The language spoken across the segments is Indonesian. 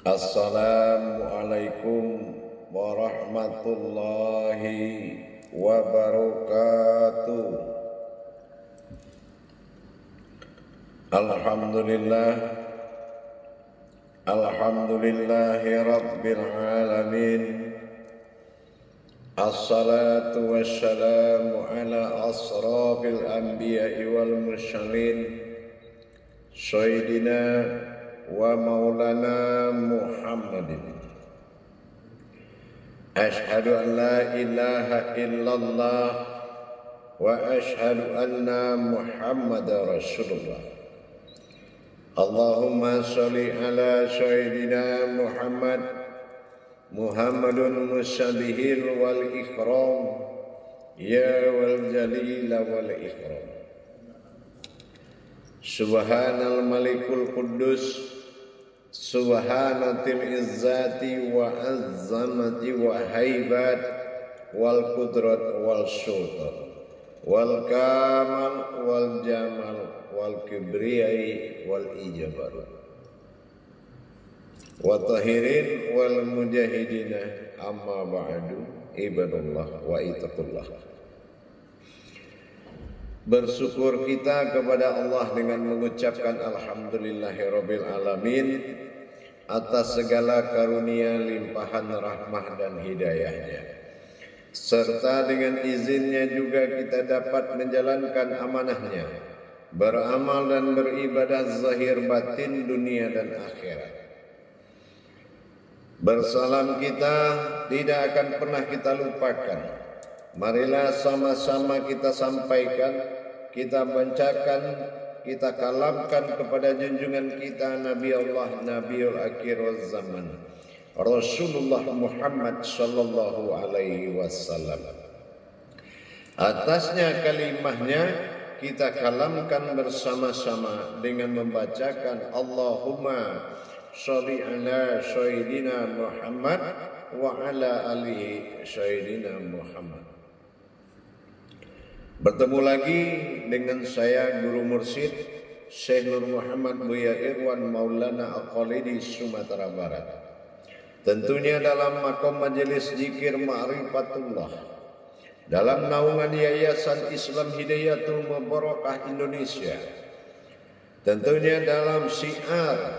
Assalamualaikum warahmatullahi wabarakatuh. Alhamdulillahi rabbil alamin. Assalatu wassalamu ala asrafil anbiya'i wal mursalin Sayyidina wa maulana Muhammadin. Ashhadu an la ilaha illallah wa ashhadu anna Muhammadar Rasulullah. Allahumma sholli ala Sayyidina Muhammadun musyabihil wal ikram ya wal jalil wal ikram. Subhanal malikul quddus subhanatil izzati wa azzamati wa haibat wal qudrat wal sultan wal kamal wal jamal wal kibriyai wal ijabar wa tahirin wal mujahidina amma ba'du ibadullah wa ittaqullah. Bersyukur kita kepada Allah dengan mengucapkan alhamdulillahirabbil alamin atas segala karunia, limpahan rahmah dan hidayahnya, serta dengan izinnya juga kita dapat menjalankan amanahnya, beramal dan beribadah zahir batin dunia dan akhirat. Bersalam kita tidak akan pernah kita lupakan. Marilah sama-sama kita sampaikan, kita bacakan, kita kalamkan kepada junjungan kita Nabi Allah, Nabiul Akhir Zaman, Rasulullah Muhammad sallallahu alaihi wasallam. Atasnya kalimahnya kita kalamkan bersama-sama dengan membacakan Allahumma sholli ala Sayyidina Muhammad wa ala alihi Sayyidina Muhammad. Bertemu lagi dengan saya Guru Mursyid Syekh Nur Muhammad Buya Irwan Maulana Al-Khalidi Sumatera Barat. Tentunya dalam makom majelis zikir Ma'rifatullah, dalam naungan Yayasan Islam Hidayatul Mubarakah Indonesia, tentunya dalam syiar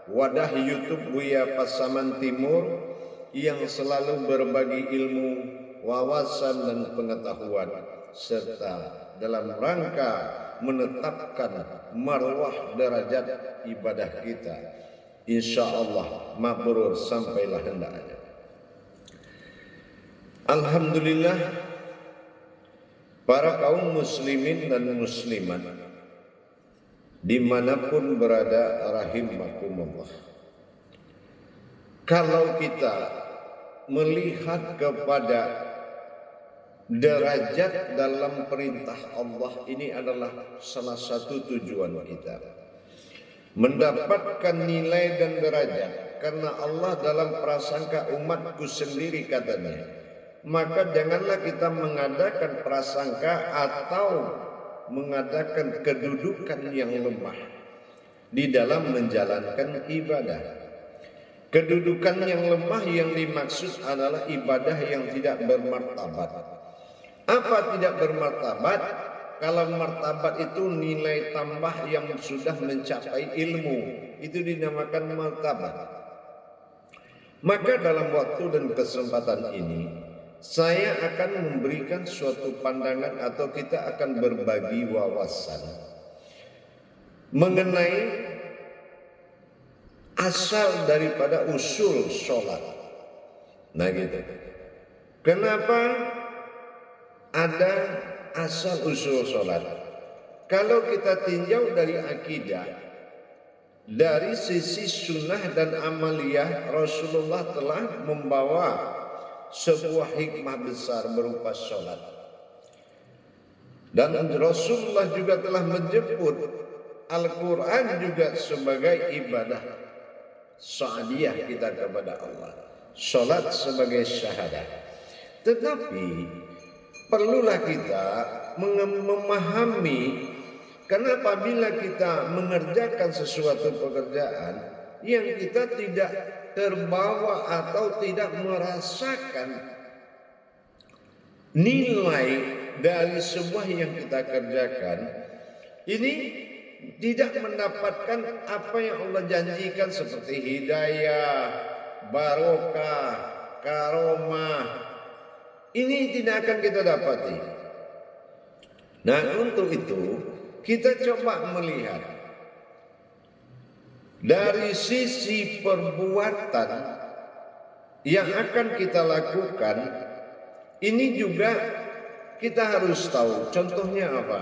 wadah YouTube Buya Pasaman Timur yang selalu berbagi ilmu, wawasan dan pengetahuan, serta dalam rangka menetapkan marwah derajat ibadah kita, insyaallah mabrur sampailah hendaknya. Alhamdulillah, para kaum muslimin dan muslimat dimanapun berada rahimakumullah, kalau kita melihat kepada derajat dalam perintah Allah, ini adalah salah satu tujuan kita, mendapatkan nilai dan derajat. Karena Allah dalam prasangka umatku sendiri katanya, maka janganlah kita mengadakan prasangka atau mengadakan kedudukan yang lemah di dalam menjalankan ibadah. Kedudukan yang lemah yang dimaksud adalah ibadah yang tidak bermartabat. Apa tidak bermartabat? Kalau martabat itu nilai tambah yang sudah mencapai ilmu, itu dinamakan martabat. Maka dalam waktu dan kesempatan ini, saya akan memberikan suatu pandangan atau kita akan berbagi wawasan mengenai asal daripada usul sholat. Nah gitu. Kenapa ada asal usul sholat? Kalau kita tinjau dari akidah, dari sisi sunnah dan amaliyah, Rasulullah telah membawa sebuah hikmah besar berupa sholat. Dan Rasulullah juga telah menjemput Al-Quran juga sebagai ibadah sa'adiyah kita kepada Allah, sholat sebagai syahadah. Tetapi perlulah kita memahami, karena apabila kita mengerjakan sesuatu pekerjaan, yang kita tidak terbawa atau tidak merasakan nilai dari semua yang kita kerjakan, ini tidak mendapatkan apa yang Allah janjikan seperti hidayah, barokah, karomah. Ini tidak akan kita dapati. Nah, untuk itu kita coba melihat dari sisi perbuatan yang akan kita lakukan. Ini juga kita harus tahu. Contohnya apa?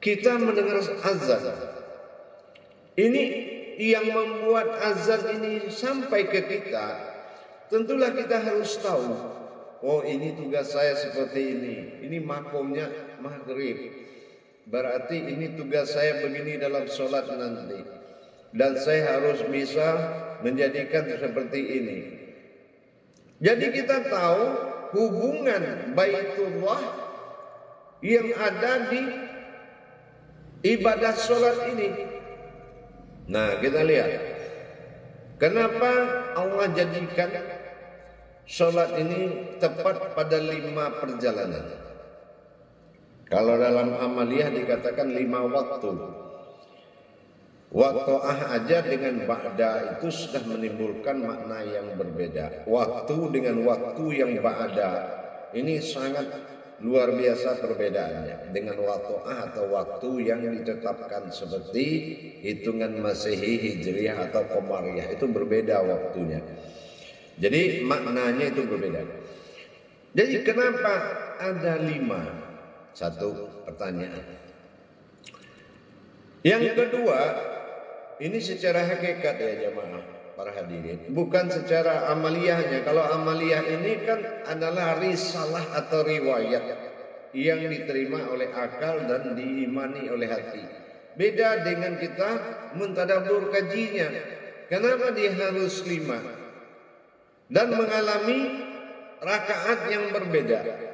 Kita mendengar azan. Ini yang membuat azan ini sampai ke kita. Tentulah kita harus tahu. Oh, ini tugas saya seperti ini. Ini makomnya maghrib. Berarti ini tugas saya begini dalam sholat nanti. Dan saya harus bisa menjadikan seperti ini. Jadi kita tahu hubungan Baitullah yang ada di ibadah sholat ini. Nah, kita lihat kenapa Allah jadikan sholat ini tepat pada 5 perjalanan. Kalau dalam amaliyah dikatakan 5 waktu. Waqto'ah aja dengan ba'da itu sudah menimbulkan makna yang berbeda. Waktu dengan waktu yang ba'da ini sangat luar biasa perbedaannya. Dengan waqto'ah atau waktu yang ditetapkan seperti hitungan Masehi, Hijriah atau Qamariyah, itu berbeda waktunya. Jadi maknanya itu berbeda. Jadi kenapa ada 5? Satu pertanyaan. Yang kedua, ini secara hakikat ya jamaah para hadirin, bukan secara amaliyahnya. Kalau amaliyah ini kan adalah risalah atau riwayat yang diterima oleh akal dan diimani oleh hati. Beda dengan kita mentadabbur kajinya. Kenapa dia harus 5 dan mengalami rakaat yang berbeda?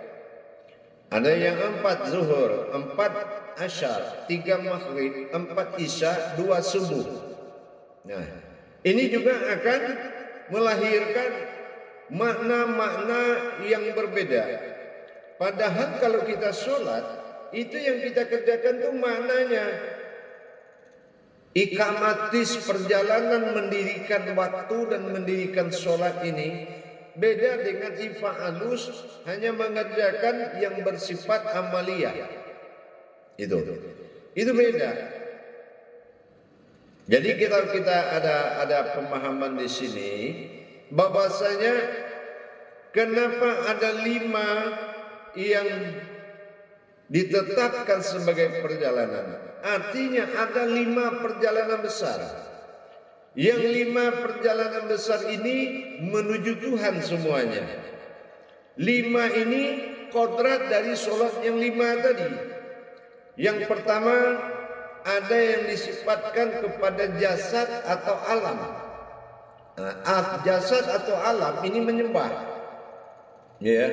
Ada yang 4 zuhur, 4 asyar, 3 maghrib, 4 isya, 2 subuh. Nah, ini juga akan melahirkan makna-makna yang berbeda. Padahal kalau kita sholat, itu yang kita kerjakan tuh maknanya ikamatis, perjalanan mendirikan waktu dan mendirikan sholat ini beda dengan ifa'alus, hanya mengerjakan yang bersifat amaliyah. Itu beda. Jadi kita ada pemahaman di sini bahwasanya kenapa ada 5 yang ditetapkan sebagai perjalanan. Artinya ada 5 perjalanan besar. Yang 5 perjalanan besar ini menuju Tuhan semuanya. 5 ini kodrat dari sholat yang 5 tadi. Yang pertama, ada yang disifatkan kepada jasad atau alam. Nah, jasad atau alam ini menyembah. Ya.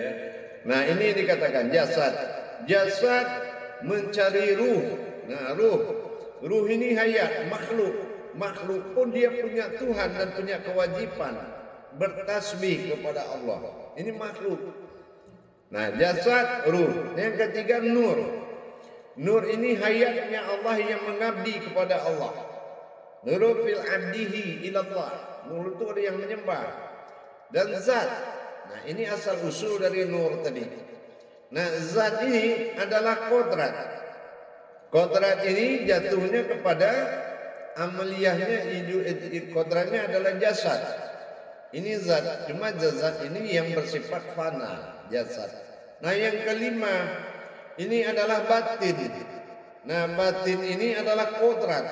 Nah, ini dikatakan jasad. Jasad mencari ruh. Nah, ruh ini hayat, makhluk. Makhluk pun dia punya Tuhan dan punya kewajiban bertasbih kepada Allah. Ini makhluk. Nah, jasad, ruh. Yang ketiga, nur. Nur ini hayatnya Allah yang mengabdi kepada Allah. Nur fil abdihi ilallah. Nur itu ada yang menyembah. Dan zat. Nah, ini asal usul dari nur tadi. Nah, zat ini adalah kodrat. Kodrat ini jatuhnya kepada amaliyahnya, kodratnya adalah jasad. Ini zat, cuma zat ini yang bersifat fana, jasad. Nah, yang kelima, ini adalah batin. Nah, batin ini adalah kodrat.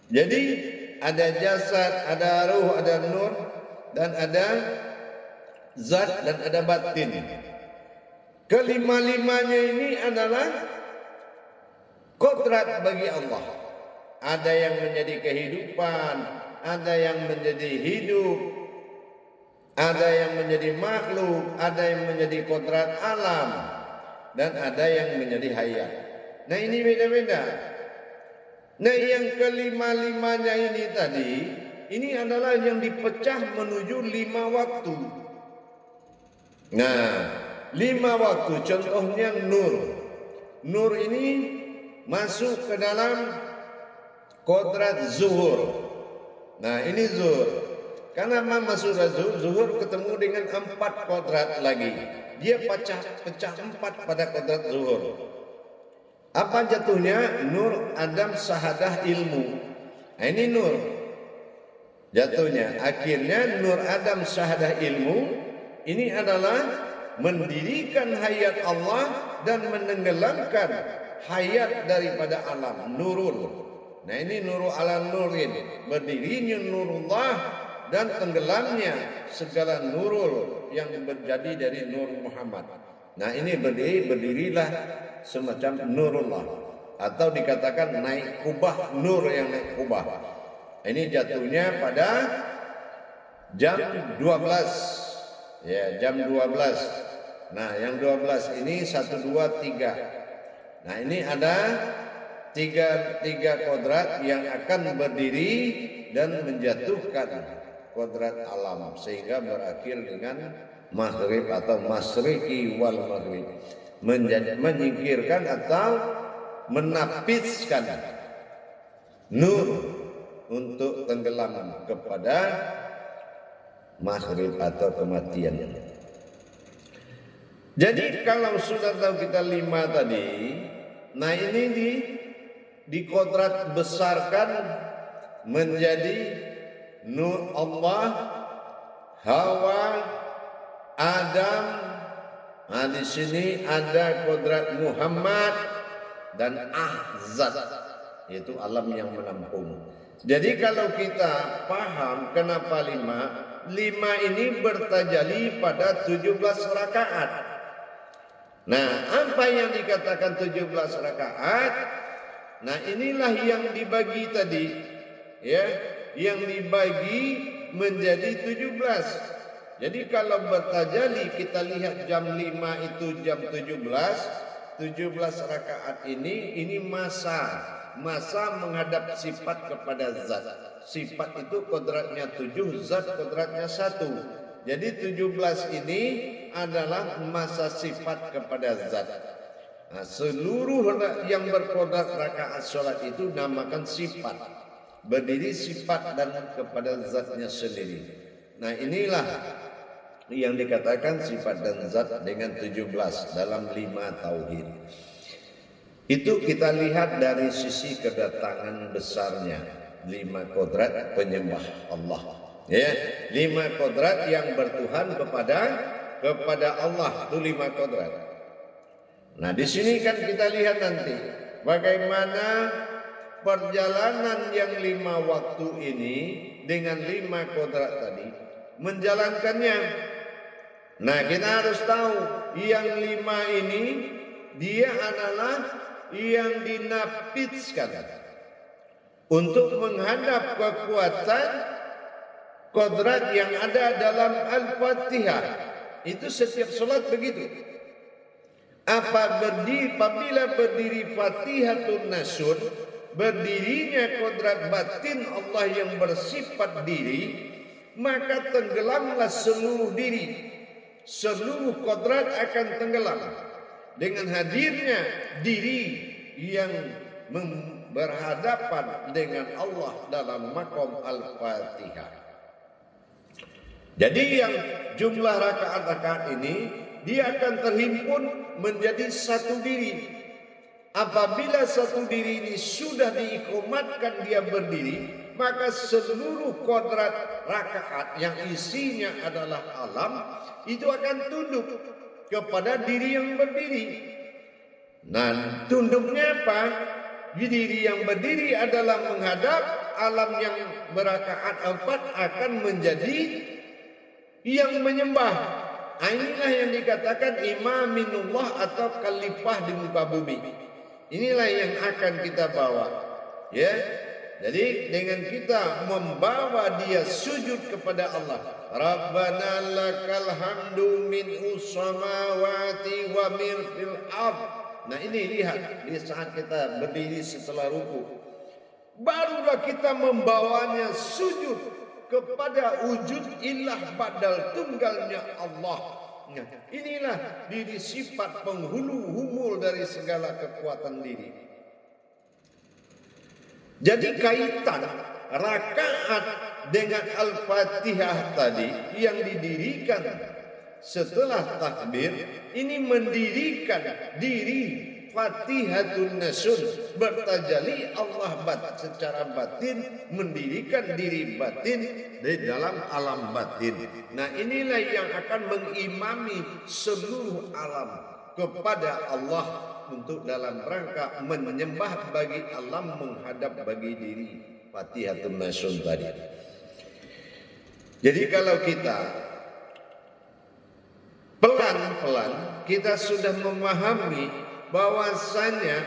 Jadi ada jasad, ada ruh, ada nur, dan ada zat, dan ada batin. Kelima-limanya ini adalah kodrat bagi Allah. Ada yang menjadi kehidupan, ada yang menjadi hidup, ada yang menjadi makhluk, ada yang menjadi kodrat alam, dan ada yang menjadi hayat. Nah, ini beda-beda. Nah, yang kelima-limanya ini tadi, ini adalah yang dipecah menuju 5 waktu. Nah, 5 waktu contohnya nur. Nur ini masuk ke dalam kodrat zuhur. Nah, ini zuhur. Karena masuk zuhur ketemu dengan 4 kodrat lagi. Dia pecah 4 pada kodrat zuhur. Apa jatuhnya? Nur Adam Sahadah ilmu. Nah, ini nur jatuhnya. Akhirnya nur Adam Sahadah ilmu ini adalah mendirikan hayat Allah dan menenggelamkan hayat daripada alam nurul. Nah, ini nurul alam nurin, berdirinya nurullah dan tenggelamnya segala nurul yang menjadi dari nur Muhammad. Nah, ini berdirilah semacam nurullah, atau dikatakan naik kubah, nur yang naik kubah. Ini jatuhnya pada jam 12. Ya, jam 12. Nah, yang 12 ini 1, 2, 3. Nah, ini ada tiga kodrat yang akan berdiri dan menjatuhkan kodrat alam sehingga berakhir dengan maghrib atau masriqi wal maghrib, menyingkirkan atau menapiskan nur untuk tenggelam kepada maghrib atau kematian. Jadi kalau sudah tahu kita 5 tadi, nah ini di kodrat besarkan menjadi nur Allah, Hawa, Adam. Nah, di sini ada kodrat Muhammad dan Ahzab, yaitu alam yang menampung. Jadi kalau kita paham kenapa 5 ini bertajali pada 17 rakaat. Nah, apa yang dikatakan 17 rakaat? Nah, inilah yang dibagi tadi, ya, yang dibagi menjadi 17. Jadi kalau bertajali kita lihat jam 5 itu jam 17 rakaat ini masa menghadap sifat kepada zat. Sifat itu kodratnya 7, zat kodratnya 1. Jadi 17 ini adalah masa sifat kepada zat. Nah, seluruh yang berkodrat rakaat sholat itu namakan sifat, berdiri sifat dan kepada zatnya sendiri. Nah, inilah yang dikatakan sifat dan zat dengan 17 dalam 5 tauhid. Itu kita lihat dari sisi kedatangan besarnya 5 kodrat penyembah Allah. Ya, 5 kodrat yang bertuhan kepada Allah, itu 5 kodrat. Nah, di sini kan kita lihat nanti bagaimana perjalanan yang 5 waktu ini dengan 5 kodrat tadi menjalankannya. Nah, kita harus tahu yang 5 ini dia adalah yang dinapiskan untuk menghadap kekuatan kodrat yang ada dalam Al-Fatihah. Itu setiap sholat begitu. Apabila berdiri Fatihatun Nasr, berdirinya kodrat batin Allah yang bersifat diri, maka tenggelamlah seluruh diri. Seluruh kodrat akan tenggelam dengan hadirnya diri yang berhadapan dengan Allah dalam maqam Al-Fatihah. Jadi yang jumlah rakaat-rakaat ini dia akan terhimpun menjadi satu diri. Apabila satu diri ini sudah diikomatkan dia berdiri, maka seluruh kodrat rakaat yang isinya adalah alam itu akan tunduk kepada diri yang berdiri. Nah, tunduknya apa? Diri yang berdiri adalah menghadap alam yang berakaat 4 akan menjadi yang menyembah. Inilah yang dikatakan imaminullah atau khalifah di muka bumi. Inilah yang akan kita bawa, ya. Jadi dengan kita membawa dia sujud kepada Allah, Rabbana lakal hamdu min samawati wa min fil ard. Nah, ini lihat di saat kita berdiri setelah ruku, barulah kita membawanya sujud kepada wujud ilah badal tunggalnya Allah. Nah, inilah diri sifat penghulu humul dari segala kekuatan diri. Jadi kaitan rakaat dengan Al-Fatihah tadi yang didirikan setelah takbir ini mendirikan diri Fatihatun Nasun, bertajali Allah secara batin, mendirikan diri batin di dalam alam batin. Nah, inilah yang akan mengimami seluruh alam kepada Allah untuk dalam rangka menyembah bagi alam, menghadap bagi diri Fatihatun Nasun tadi. Jadi kalau kita pelan-pelan kita sudah memahami bahwasanya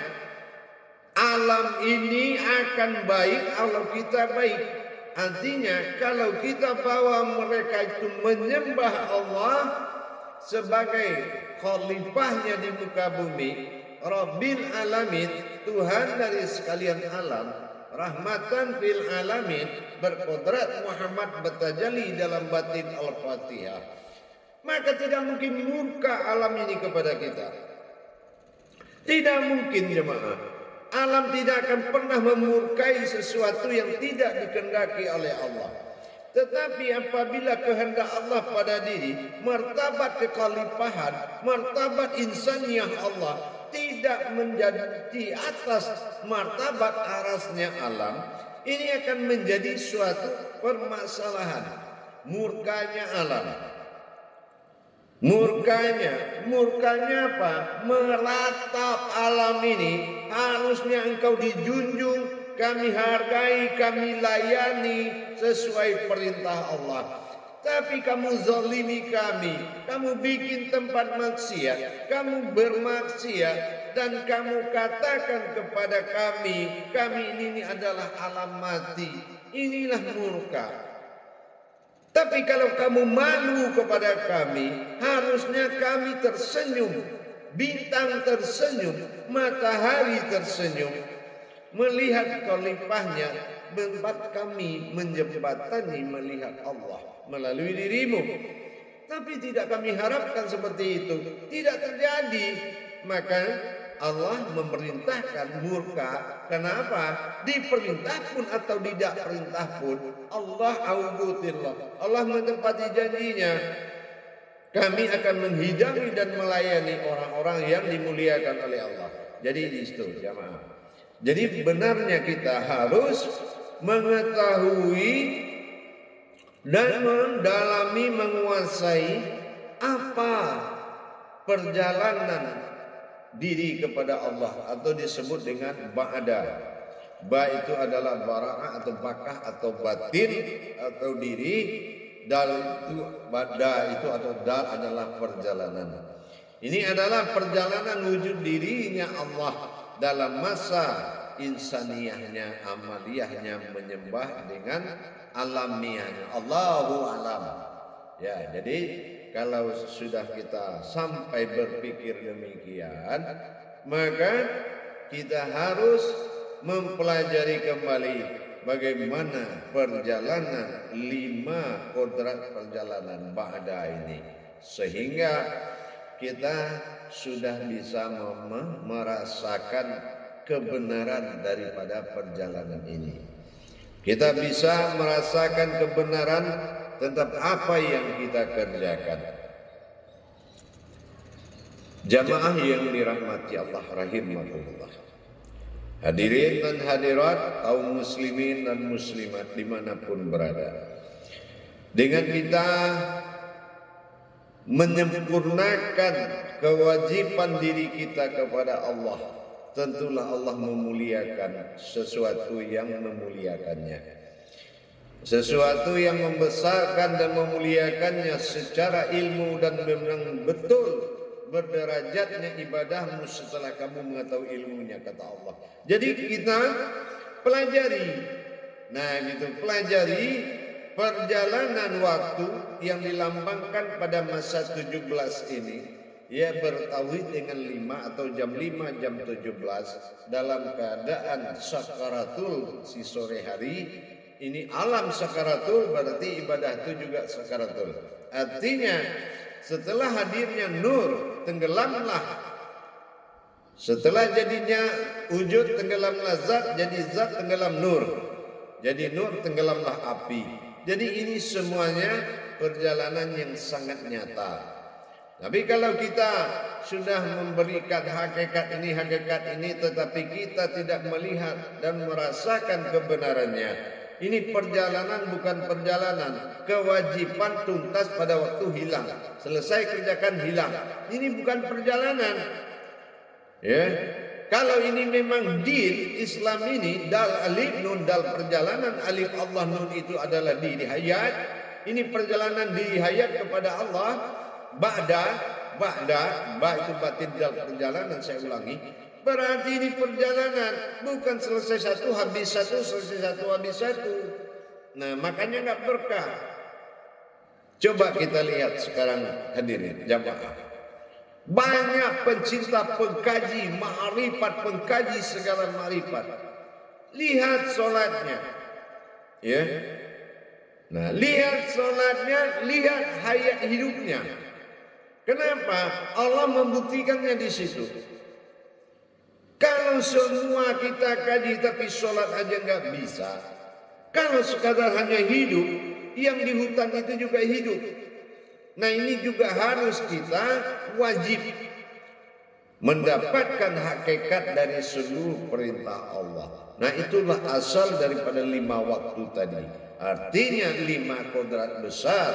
alam ini akan baik kalau kita baik. Artinya kalau kita bawa mereka itu menyembah Allah sebagai khalifahnya di muka bumi, Rabbil Alamin, Tuhan dari sekalian alam, rahmatan fil alamin, berkodrat Muhammad bertajalli dalam batin Al-Fatihah, maka tidak mungkin murka alam ini kepada kita. Tidak mungkin jemaah. Alam tidak akan pernah memurkai sesuatu yang tidak dikehendaki oleh Allah. Tetapi apabila kehendak Allah pada diri, martabat kekhalifahan, martabat insaniyah Allah tidak menjadi di atas martabat arasnya alam, ini akan menjadi suatu permasalahan. Murkanya alam. Murkanya apa? Meratap alam ini. Harusnya engkau dijunjung, kami hargai, kami layani sesuai perintah Allah. Tapi kamu zalimi kami, kamu bikin tempat maksiat, kamu bermaksiat, dan kamu katakan kepada kami, ini adalah alam mati. Inilah murka. Tapi kalau kamu malu kepada kami, harusnya kami tersenyum, bintang tersenyum, matahari tersenyum, melihat khalifahnya, membuat kami menjembatani melihat Allah melalui dirimu. Tapi tidak kami harapkan seperti itu, tidak terjadi. Maka Allah memerintahkan murka. Kenapa? Diperintah pun atau tidak perintah pun, Allah augutillah, Allah menepati janjinya. Kami akan menghidang dan melayani orang-orang yang dimuliakan oleh Allah. Jadi di situ jamaah. Jadi benarnya kita harus mengetahui dan mendalami, menguasai apa perjalanan diri kepada Allah, atau disebut dengan ba'da. Ba itu adalah bara'ah atau bakah atau batin atau diri. Dal itu ba'da itu atau dal adalah perjalanan. Ini adalah perjalanan wujud dirinya Allah dalam masa insaniyahnya, amaliyahnya, menyembah dengan alamiahnya. Allahu alam. Ya, jadi kalau sudah kita sampai berpikir demikian, maka kita harus mempelajari kembali bagaimana perjalanan 5 kodrat perjalanan ba'da ini, sehingga kita sudah bisa merasakan kebenaran daripada perjalanan ini. Kita bisa merasakan kebenaran tentang apa yang kita kerjakan. Jamaah yang dirahmati Allah rahimakumullah. Hadirin dan hadirat, kaum muslimin dan muslimat dimanapun berada. Dengan kita menyempurnakan kewajiban diri kita kepada Allah, tentulah Allah memuliakan sesuatu yang memuliakannya. Sesuatu yang membesarkan dan memuliakannya secara ilmu, dan memang betul berderajatnya ibadahmu setelah kamu mengetahui ilmunya, kata Allah. Jadi kita pelajari. Nah gitu, pelajari perjalanan waktu yang dilambangkan pada masa 17 ini. ia bertauhid dengan 5 atau jam 5 jam 17 dalam keadaan sakaratul si sore hari. Ini alam sakaratul, berarti ibadah itu juga sakaratul. Artinya setelah hadirnya nur, tenggelamlah. Setelah jadinya wujud, tenggelamlah zat, jadi zat tenggelam nur. Jadi nur, tenggelamlah api. Jadi ini semuanya perjalanan yang sangat nyata. Tapi kalau kita sudah memberikan hakikat ini, tetapi kita tidak melihat dan merasakan kebenarannya, ini perjalanan bukan perjalanan. Kewajiban tuntas pada waktu hilang. Selesai kerjakan hilang. Ini bukan perjalanan. Ya, kalau ini memang din Islam ini dal alif nun dal perjalanan alif Allah nun itu adalah di hayat. Ini perjalanan di hayat kepada Allah. Ba'da ba itu batin dal perjalanan, saya ulangi. Berarti ini perjalanan, bukan selesai satu habis satu, selesai satu habis satu. Nah, makanya nggak berkah. Coba kita lihat sekarang hadirin jamaah. Banyak pencinta pengkaji ma'rifat, pengkaji segala ma'rifat. Lihat solatnya. Ya. Nah, lihat solatnya, lihat hayat hidupnya. Kenapa? Allah membuktikannya di situ. Kalau semua kita kaji tapi sholat aja nggak bisa. Kalau sekadar hanya hidup, yang di hutan itu juga hidup. Nah, ini juga harus kita wajib mendapatkan hakikat dari seluruh perintah Allah. Nah, itulah asal daripada 5 waktu tadi. Artinya 5 kodrat besar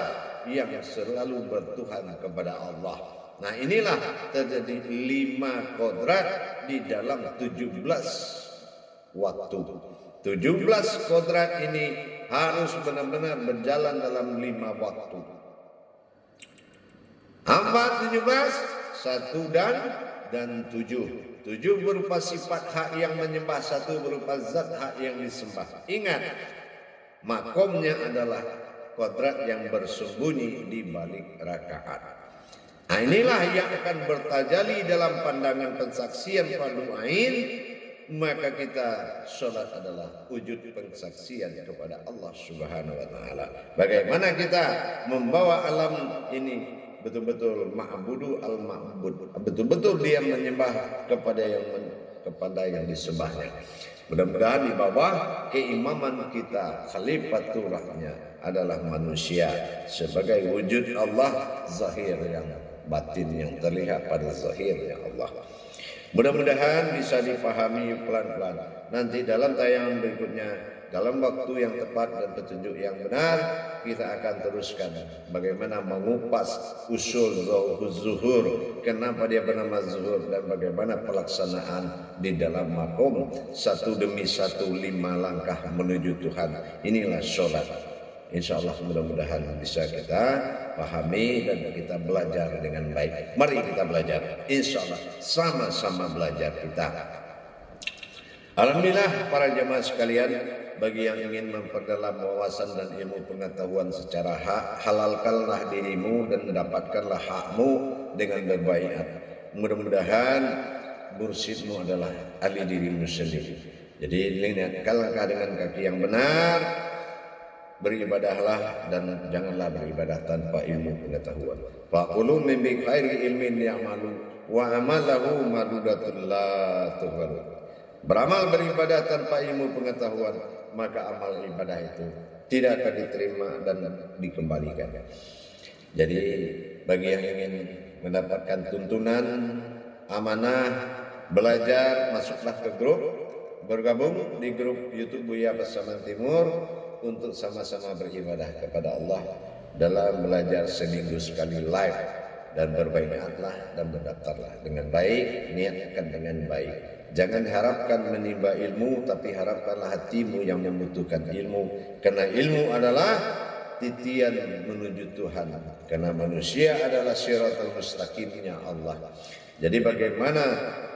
yang selalu bertuhan kepada Allah. Nah, inilah terjadi 5 kodrat di dalam 17 waktu. 17 kodrat ini harus benar-benar berjalan dalam 5 waktu. 4, 17, 1 dan 7. 7 berupa sifat hak yang menyembah, 1 berupa zat hak yang disembah. Ingat, makomnya adalah kodrat yang bersembunyi di balik rakaat. Nah, inilah yang akan bertajali dalam pandangan pensaksian fardu ain. Maka kita sholat adalah wujud pensaksian kepada Allah Subhanahu wa taala. Bagaimana kita membawa alam ini betul-betul ma'budu al-ma'bud, betul-betul dia menyembah kepada yang disembahnya. Mudah-mudahan di bawah keimaman kita khalifatulahnya adalah manusia sebagai wujud Allah zahir yang batin yang terlihat pada zahirnya Allah. Mudah-mudahan bisa dipahami pelan-pelan. Nanti dalam tayangan berikutnya, dalam waktu yang tepat dan petunjuk yang benar, kita akan teruskan bagaimana mengupas usul zuhur, kenapa dia bernama zuhur, dan bagaimana pelaksanaan di dalam makom satu demi satu 5 langkah menuju Tuhan. Inilah sholat. Insya Allah mudah-mudahan bisa kita pahami dan kita belajar dengan baik. Mari kita belajar. Insya Allah sama-sama belajar kita. Alhamdulillah para jemaah sekalian, bagi yang ingin memperdalam wawasan dan ilmu pengetahuan secara hak, halalkanlah dirimu dan dapatkanlah hakmu dengan berbaiat. Mudah-mudahan mursyidmu adalah ahli dirimu sendiri. Jadi lihatkan langkah dengan kaki yang benar. Beribadahlah dan janganlah beribadah tanpa ilmu pengetahuan. Faqulu min bi khairi ilmin ya'malu wa amalahu madudatul la tughal. Beramal beribadah tanpa ilmu pengetahuan, maka amal ibadah itu tidak akan diterima dan dikembalikan. Jadi bagi yang ingin mendapatkan tuntunan amanah belajar, masuklah ke grup, bergabung di grup YouTube Buya Pasaman Timur untuk sama-sama beribadah kepada Allah dalam belajar seminggu sekali live, dan berbaiatlah dan berdaftarlah dengan baik, niatkan dengan baik. Jangan harapkan menimba ilmu, tapi harapkanlah hatimu yang membutuhkan ilmu, karena ilmu adalah titian menuju Tuhan, karena manusia adalah siratal mustaqimnya Allah. Jadi bagaimana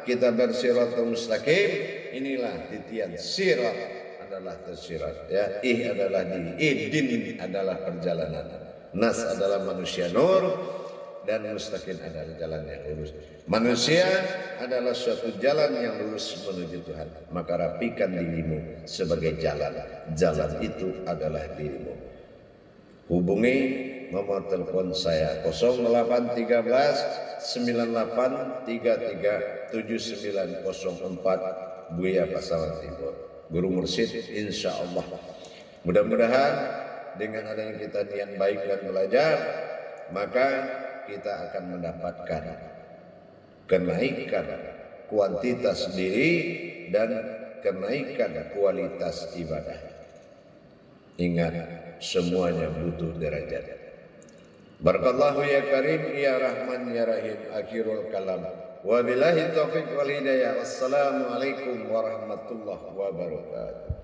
kita bersiratal mustaqim, inilah titian. Sirat adalah tersirat, ya. Adalah diri, din adalah perjalanan, nas adalah manusia nur, dan mustaqim adalah jalan yang lurus. Manusia adalah suatu jalan yang lurus menuju Tuhan. Maka rapikan dirimu sebagai jalan. Jalan itu adalah dirimu. Hubungi nomor telepon saya 0813 9833 7904 Buya Pasaman Timur. Guru Mursyid insya Allah. Mudah-mudahan dengan adanya kita niat baik dan belajar, maka kita akan mendapatkan kenaikan kuantitas diri dan kenaikan kualitas ibadah. Ingat, semuanya butuh derajat. Barakallahu ya Karim, ya Rahman, ya Rahim. Akhirul kalam. Wabillahi taufiq wal hidayah. Wassalamualaikum warahmatullahi wabarakatuh.